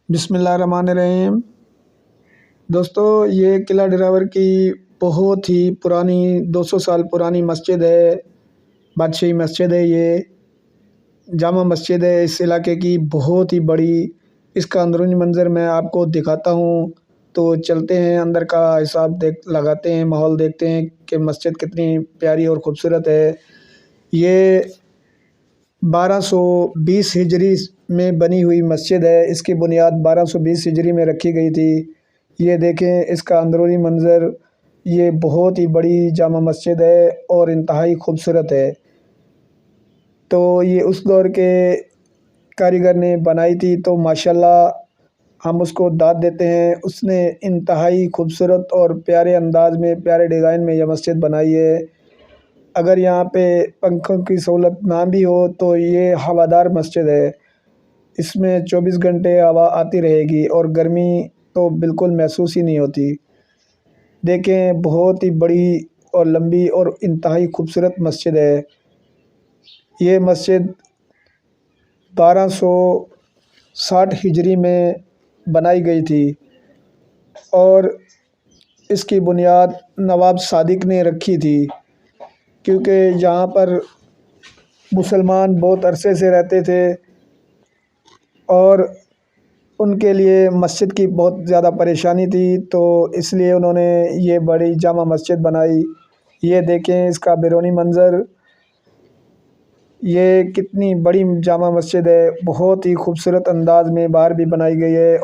بسم اللہ الرحمن الرحیم۔ دوستو، یہ قلعہ ڈراور کی بہت ہی پرانی 200 سال پرانی مسجد ہے، بادشاہی مسجد ہے۔ یہ جامع مسجد ہے اس علاقے کی، بہت ہی بڑی۔ اس کا اندرونی منظر میں آپ کو دکھاتا ہوں، تو چلتے ہیں اندر کا حساب لگاتے ہیں، ماحول دیکھتے ہیں کہ مسجد کتنی پیاری اور خوبصورت ہے۔ یہ 1220 ہجری میں بنی ہوئی مسجد ہے۔ اس کی بنیاد 1220 ہجری میں رکھی گئی تھی۔ یہ دیکھیں اس کا اندرونی منظر، یہ بہت ہی بڑی جامع مسجد ہے اور انتہائی خوبصورت ہے۔ تو یہ اس دور کے کاریگر نے بنائی تھی، تو ماشاءاللہ ہم اس کو داد دیتے ہیں۔ اس نے انتہائی خوبصورت اور پیارے انداز میں، پیارے ڈیزائن میں یہ مسجد بنائی ہے۔ اگر یہاں پہ پنکھوں کی سہولت نہ بھی ہو تو یہ ہوادار مسجد ہے۔ اس میں 24 گھنٹے ہوا آتی رہے گی اور گرمی تو بالکل محسوس ہی نہیں ہوتی۔ دیکھیں بہت ہی بڑی اور لمبی اور انتہائی خوبصورت مسجد ہے۔ یہ مسجد 1260 ہجری میں بنائی گئی تھی اور اس کی بنیاد نواب صادق نے رکھی تھی، کیونکہ یہاں پر مسلمان بہت عرصے سے رہتے تھے اور ان کے لیے مسجد کی بہت زیادہ پریشانی تھی، تو اس لیے انہوں نے یہ بڑی جامع مسجد بنائی۔ یہ دیکھیں اس کا بیرونی منظر، یہ کتنی بڑی جامع مسجد ہے، بہت ہی خوبصورت انداز میں باہر بھی بنائی گئی ہے۔